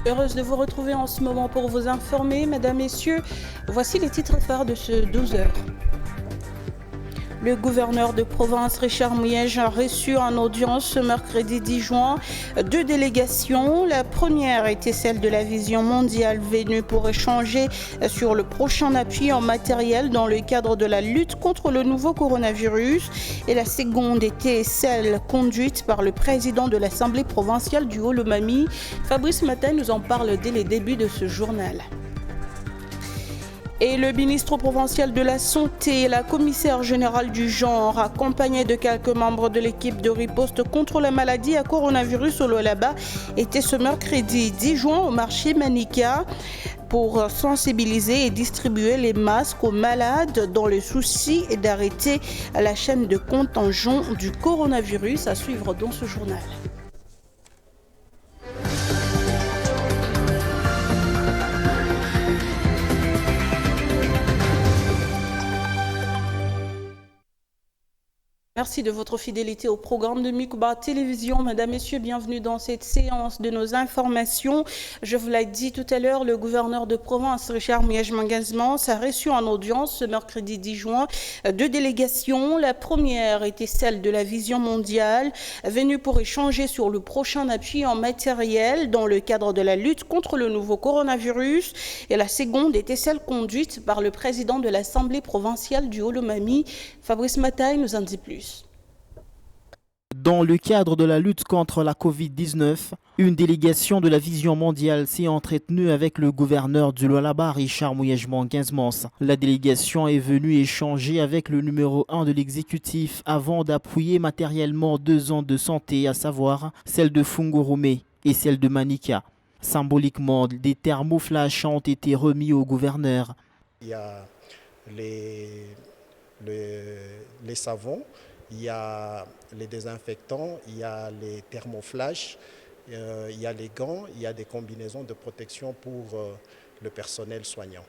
Heureuse de vous retrouver en ce moment pour vous informer, mesdames, messieurs. Voici les titres phares de ce 12h. Le gouverneur de province, Richard Muyej, a reçu en audience ce mercredi 10 juin 2 délégations. La première était celle de la Vision mondiale venue pour échanger sur le prochain appui en matériel dans le cadre de la lutte contre le nouveau coronavirus. Et la seconde était celle conduite par le président de l'Assemblée provinciale du Haut-Lomami. Fabrice Matin nous en parle dès les débuts de ce journal. Et le ministre provincial de la Santé et la commissaire générale du genre, accompagnés de quelques membres de l'équipe de riposte contre la maladie à coronavirus au Lualaba, étaient ce mercredi 10 juin au marché Manika pour sensibiliser et distribuer les masques aux malades dans le souci d'arrêter la chaîne de contagion du coronavirus. À suivre dans ce journal. Merci de votre fidélité au programme de Mikuba Télévision. Mesdames, Messieurs, bienvenue dans cette séance de nos informations. Je vous l'ai dit tout à l'heure, le gouverneur de province, Richard Muyej Manganzmans, a reçu en audience ce mercredi 10 juin 2 délégations. La première était celle de la Vision mondiale, venue pour échanger sur le prochain appui en matériel dans le cadre de la lutte contre le nouveau coronavirus. Et la seconde était celle conduite par le président de l'Assemblée provinciale du Haut-Lomami. Fabrice Mataille nous en dit plus. Dans le cadre de la lutte contre la Covid-19, une délégation de la Vision mondiale s'est entretenue avec le gouverneur du Lualaba, Richard Muyej Manganzmans. La délégation est venue échanger avec le numéro 1 de l'exécutif avant d'appuyer matériellement 2 zones de santé, à savoir celle de Fungurume et celle de Manika. Symboliquement, des thermoflash ont été remis au gouverneur. Il y a les savons, il y a les désinfectants, il y a les thermoflash, il y a les gants, il y a des combinaisons de protection pour le personnel soignant.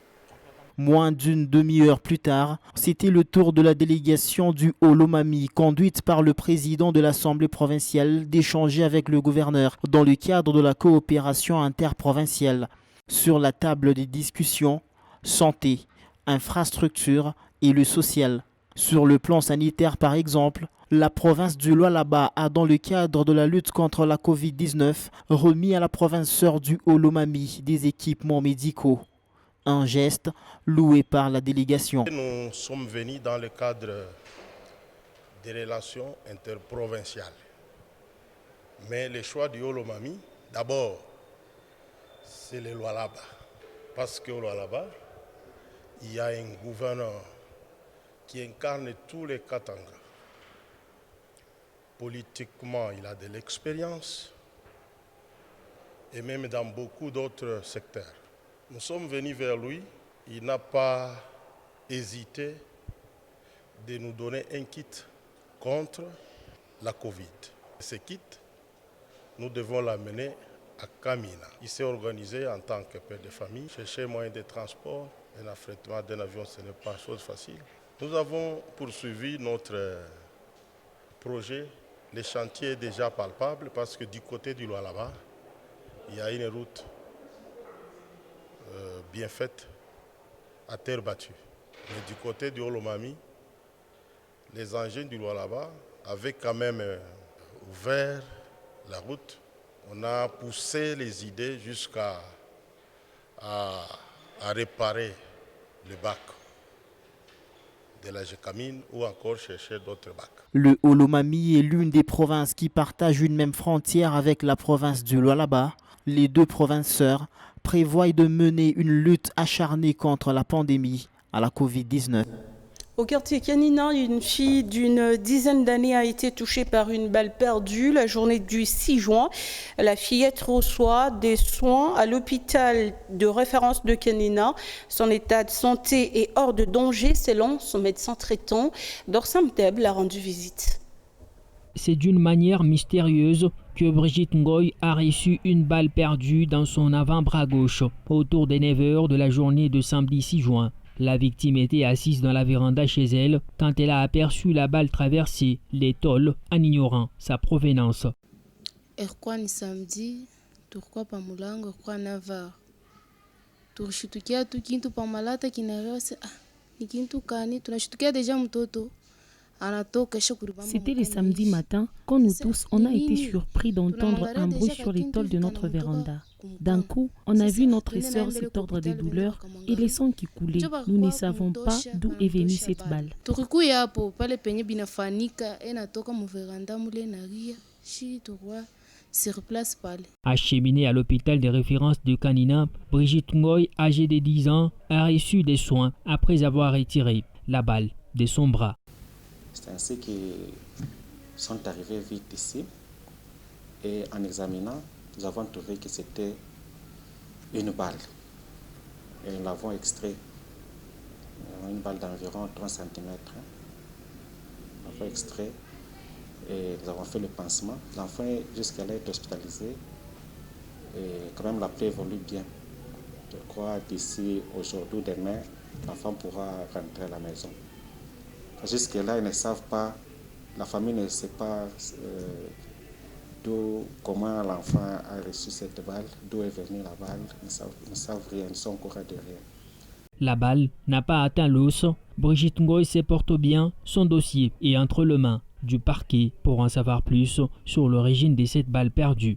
Moins d'une demi-heure plus tard, c'était le tour de la délégation du Haut-Lomami, conduite par le président de l'Assemblée provinciale, d'échanger avec le gouverneur dans le cadre de la coopération interprovinciale. Sur la table des discussions, santé, infrastructure et le social. Sur le plan sanitaire, par exemple, la province du Lualaba a, dans le cadre de la lutte contre la Covid-19, remis à la province sœur du Haut-Lomami des équipements médicaux. Un geste loué par la délégation. Nous sommes venus dans le cadre des relations interprovinciales. Mais le choix du Haut-Lomami, d'abord, c'est le Lualaba. Parce qu'au Lualaba, il y a un gouverneur qui incarne tous les Katanga. Politiquement, il a de l'expérience et même dans beaucoup d'autres secteurs. Nous sommes venus vers lui, il n'a pas hésité de nous donner un kit contre la Covid. Ce kit, nous devons l'amener à Kamina. Il s'est organisé en tant que père de famille, chercher moyen de transport, un affrètement d'un avion, ce n'est pas chose facile. Nous avons poursuivi notre projet. Le chantier est déjà palpable parce que du côté du Lualaba, il y a une route bien faite à terre battue. Mais du côté du Haut-Lomami, les engins du Lualaba avaient quand même ouvert la route. On a poussé les idées jusqu'à réparer le bac de la Gécamine ou encore chercher d'autres bacs. Le Haut-Lomami est l'une des provinces qui partagent une même frontière avec la province du Lualaba. Les deux provinces sœurs prévoient de mener une lutte acharnée contre la pandémie à la Covid-19. Au quartier Kanina, une fille d'une dizaine d'années a été touchée par une balle perdue la journée du 6 juin. La fillette reçoit des soins à l'hôpital de référence de Kanina. Son état de santé est hors de danger selon son médecin traitant. Dorsam Teb l'a rendu visite. C'est d'une manière mystérieuse que Brigitte Ngoy a reçu une balle perdue dans son avant-bras gauche autour des 9 h de la journée de samedi 6 juin. La victime était assise dans la véranda chez elle quand elle a aperçu la balle traverser les tôles en ignorant sa provenance. Erkwan samedi tulikuwa pa mulango kwa 9h. Tulishtukia tu kintu pa malata kinaelewa ni kintu kani, tunashtukia deja mtoto anatoka shukuru. C'était le samedi matin quand nous tous on a été surpris d'entendre un bruit sur les tôles de notre véranda. D'un coup, on a vu notre sœur se tordre de douleur et les sangs qui coulaient. Nous ne savons pas d'où est venue cette balle. Tulikuya hapo pale penye binafanika inatoka mu veranda mule na ria shi tukwa sur place pale. Acheminée à l'hôpital de référence de Kanina, Brigitte Ngoy, âgée de 10 ans, a reçu des soins après avoir retiré la balle de son bras. C'est ainsi qu'ils sont arrivés vite ici et en examinant, nous avons trouvé que c'était une balle. Et nous l'avons extrait, une balle d'environ 3 cm. Nous l'avons extrait et nous avons fait le pansement. L'enfant jusqu'à là est hospitalisé et quand même la plaie évolue bien. Je crois d'ici aujourd'hui ou demain, l'enfant pourra rentrer à la maison. Jusque-là, ils ne savent pas, la famille ne sait pas comment l'enfant a reçu cette balle, d'où est venue la balle, ils ne savent rien, ils sont au courant de rien. La balle n'a pas atteint l'os. Brigitte Ngoy se porte bien, son dossier est entre les mains du parquet pour en savoir plus sur l'origine de cette balle perdue.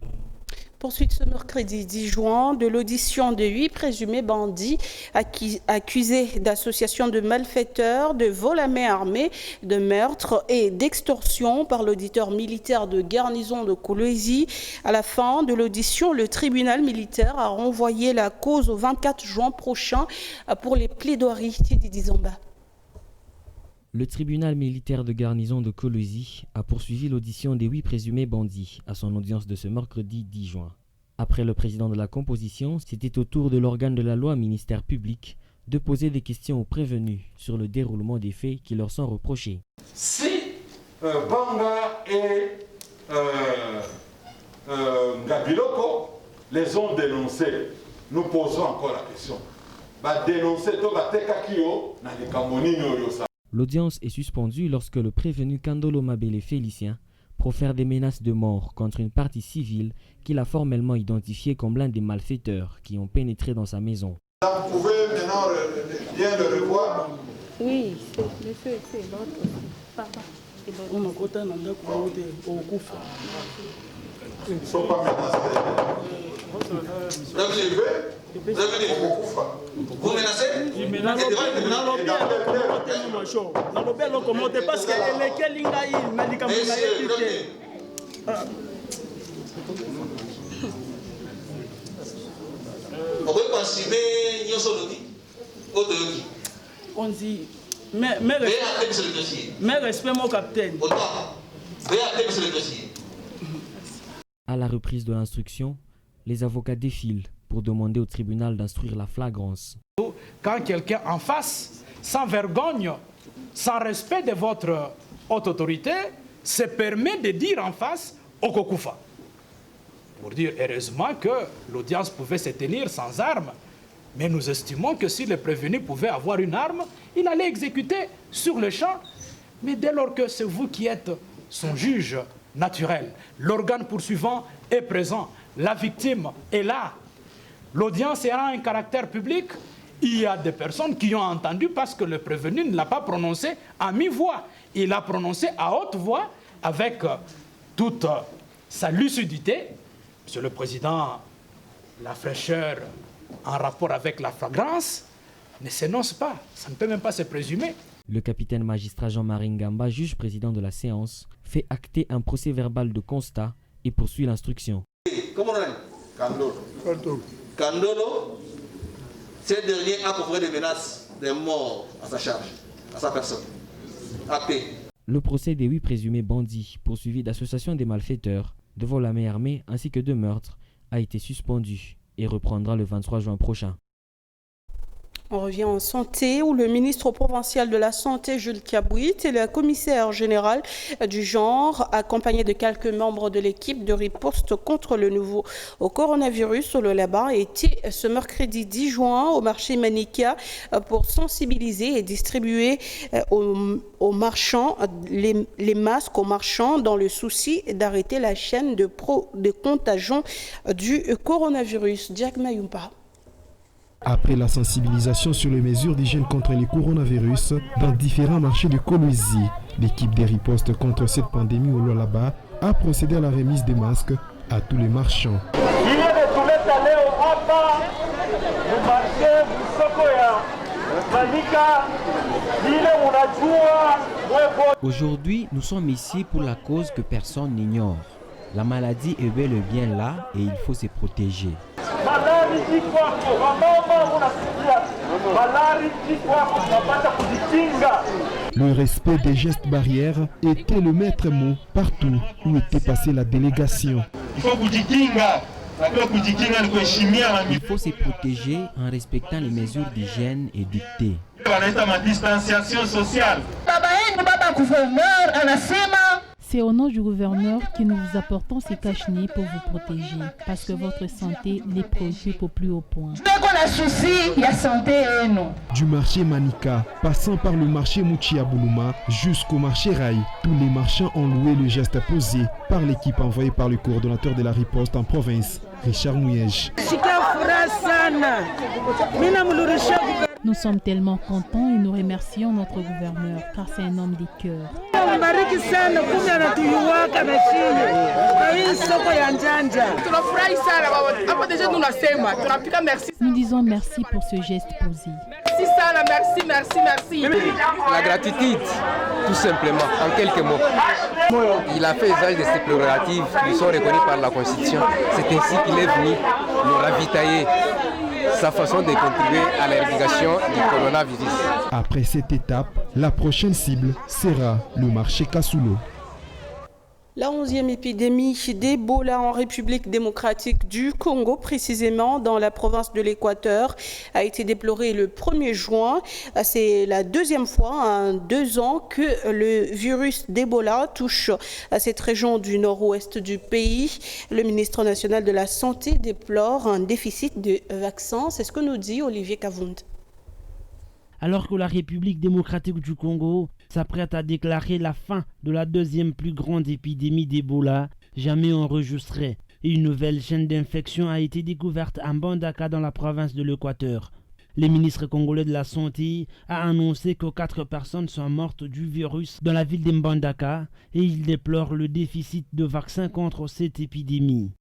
Poursuite ce mercredi 10 juin de l'audition de 8 présumés bandits accusés d'association de malfaiteurs, de vol à main armée, de meurtre et d'extorsion par l'auditeur militaire de garnison de Kolwezi. À la fin de l'audition, le tribunal militaire a renvoyé la cause au 24 juin prochain pour les plaidoiries d'Izamba. Le tribunal militaire de garnison de Kolwezi a poursuivi l'audition des 8 présumés bandits à son audience de ce mercredi 10 juin. Après le président de la composition, c'était au tour de l'organe de la loi ministère public de poser des questions aux prévenus sur le déroulement des faits qui leur sont reprochés. Si Banga et Ngabiloko les ont dénoncés, nous posons encore la question. L'audience est suspendue lorsque le prévenu Kandolo Mabele Félicien profère des menaces de mort contre une partie civile qu'il a formellement identifiée comme l'un des malfaiteurs qui ont pénétré dans sa maison. Vous pouvez maintenant bien le revoir. Oui, monsieur, c'est votre papa. Ils ne sont pas menacés. Vous avez dit vous menacez? Parce que on dit mais respect mon capitaine. À la reprise de l'instruction, les avocats défilent pour demander au tribunal d'instruire la flagrance. Quand quelqu'un en face, sans vergogne, sans respect de votre haute autorité, se permet de dire en face au Kokufa. Pour dire heureusement que l'audience pouvait se tenir sans arme, mais nous estimons que si le prévenu pouvait avoir une arme, il allait exécuter sur le champ. Mais dès lors que c'est vous qui êtes son juge naturel, l'organe poursuivant est présent, la victime est là, l'audience aura un caractère public, il y a des personnes qui ont entendu parce que le prévenu ne l'a pas prononcé à mi-voix. Il l'a prononcé à haute voix avec toute sa lucidité. Monsieur le Président, la fraîcheur en rapport avec la flagrance ne s'énonce pas, ça ne peut même pas se présumer. Le capitaine magistrat Jean-Marie Ngamba, juge président de la séance, fait acter un procès verbal de constat et poursuit l'instruction. Comment on dit? Kandolo, ce dernier a proféré des menaces de mort à sa charge, à sa personne. Acté. Le procès des 8 présumés bandits, poursuivis d'association des malfaiteurs, de vol à main armée ainsi que de meurtre, a été suspendu et reprendra le 23 juin prochain. On revient en santé où le ministre provincial de la Santé, Jules Kabouit, et le commissaire général du genre, accompagné de quelques membres de l'équipe de riposte contre le nouveau coronavirus au Lolaba, étaient ce mercredi 10 juin au marché Manika pour sensibiliser et distribuer aux marchands les masques aux marchands dans le souci d'arrêter la chaîne de contagion du coronavirus. Jack Mayumpa. Après la sensibilisation sur les mesures d'hygiène contre le coronavirus dans différents marchés de Kolwezi, l'équipe des ripostes contre cette pandémie au Lualaba a procédé à la remise des masques à tous les marchands. Aujourd'hui, nous sommes ici pour la cause que personne n'ignore. La maladie est bel et bien là et il faut se protéger. Le respect des gestes barrières était le maître mot partout où était passée la délégation. Il faut se protéger en respectant les mesures d'hygiène édictées. C'est au nom du gouverneur que nous vous apportons ces cache-nez pour vous protéger, parce que votre santé les préoccupe au plus haut point. Du marché Manika, passant par le marché Mouchiaboulouma jusqu'au marché Raï, tous les marchands ont loué le geste posé par l'équipe envoyée par le coordonnateur de la riposte en province, Richard Mouyej. Nous sommes tellement contents et nous remercions notre gouverneur car c'est un homme des cœurs. Nous disons merci pour ce geste posé. Merci. La gratitude, tout simplement, en quelques mots. Il a fait usage de ses prérogatives qui sont reconnues par la Constitution. C'est ainsi qu'il est venu nous ravitailler. Sa façon de contribuer à l'éradication du coronavirus. Après cette étape, la prochaine cible sera le marché Kasulo. La 11e épidémie d'Ebola en République démocratique du Congo, précisément dans la province de l'Équateur, a été déplorée le 1er juin. C'est la deuxième fois en 2 ans que le virus d'Ebola touche cette région du nord-ouest du pays. Le ministre national de la Santé déplore un déficit de vaccins. C'est ce que nous dit Olivier Kavund. Alors que la République démocratique du Congo s'apprête à déclarer la fin de la 2e plus grande épidémie d'Ebola jamais enregistrée, une nouvelle chaîne d'infection a été découverte à Mbandaka dans la province de l'Équateur. Le ministre congolais de la Santé a annoncé que 4 personnes sont mortes du virus dans la ville de Mbandaka et il déplore le déficit de vaccins contre cette épidémie.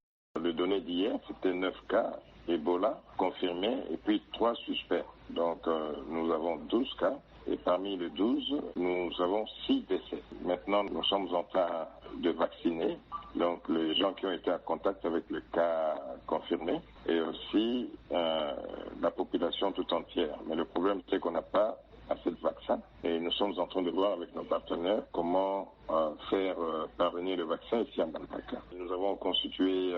Les données d'hier, c'était 9 cas Ebola confirmés et puis 3 suspects. Donc nous avons 12 cas et parmi les 12, nous avons 6 décès. Maintenant, nous sommes en train de vacciner donc les gens qui ont été en contact avec le cas confirmé et aussi la population tout entière. Mais le problème, c'est qu'on n'a pas assez de vaccins et nous sommes en train de voir avec nos partenaires comment faire parvenir le vaccin ici à Mbandaka. Nous avons constitué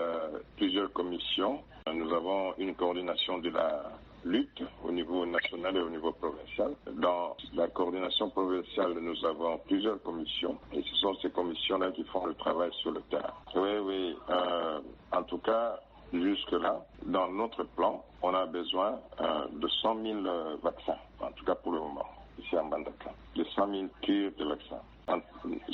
plusieurs commissions. Nous avons une coordination de la lutte au niveau national et au niveau provincial. Dans la coordination provinciale, nous avons plusieurs commissions et ce sont ces commissions-là qui font le travail sur le terrain. Oui, en tout cas, jusque-là, dans notre plan, on a besoin de 100 000 vaccins, en tout cas pour le moment, ici à Mbandaka, de 100 000 cures de vaccins.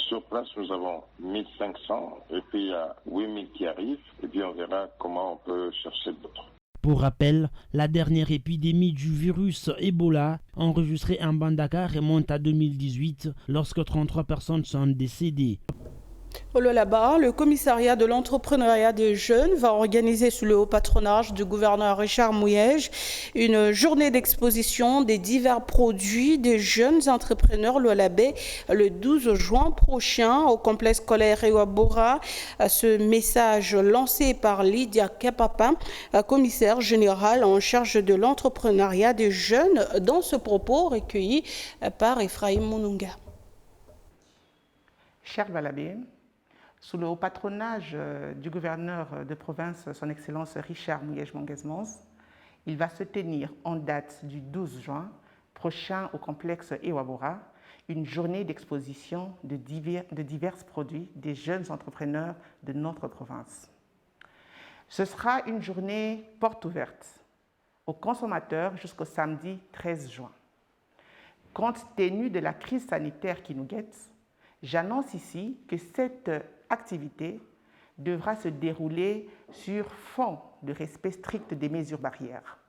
Sur place, nous avons 1500 et puis il y a 8000 qui arrivent et puis on verra comment on peut chercher d'autres. Pour rappel, la dernière épidémie du virus Ebola enregistrée en Mbandaka remonte à 2018 lorsque 33 personnes sont décédées. Là-bas, le commissariat de l'entrepreneuriat des jeunes va organiser sous le haut patronage du gouverneur Richard Mouyej une journée d'exposition des divers produits des jeunes entrepreneurs Lualabé le 12 juin prochain au complexe scolaire Ewabora. Ce message lancé par Lydia Kapapa, commissaire générale en charge de l'entrepreneuriat des jeunes, dans ce propos recueilli par Ephraim Moununga. Cher Lualabé, sous le haut patronage du gouverneur de province, son Excellence Richard Mouyej Manguesmans, il va se tenir en date du 12 juin prochain au complexe Ewabora une journée d'exposition de divers produits des jeunes entrepreneurs de notre province. Ce sera une journée porte ouverte aux consommateurs jusqu'au samedi 13 juin. Compte tenu de la crise sanitaire qui nous guette, j'annonce ici que cette activité devra se dérouler sur fond de respect strict des mesures barrières,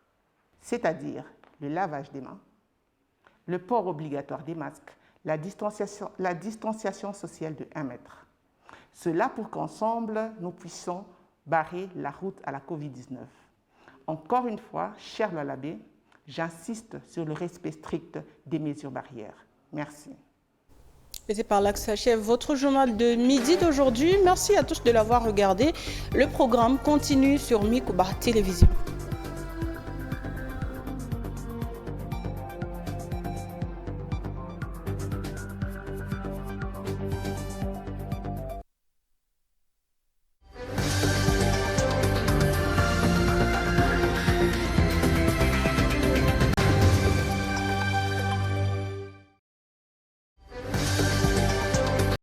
c'est-à-dire le lavage des mains, le port obligatoire des masques, la distanciation sociale de 1 mètre. Cela pour qu'ensemble, nous puissions barrer la route à la Covid-19. Encore une fois, cher Lalabé, j'insiste sur le respect strict des mesures barrières. Merci. Et c'est par là que s'achève votre journal de midi d'aujourd'hui. Merci à tous de l'avoir regardé. Le programme continue sur Mikuba Télévision.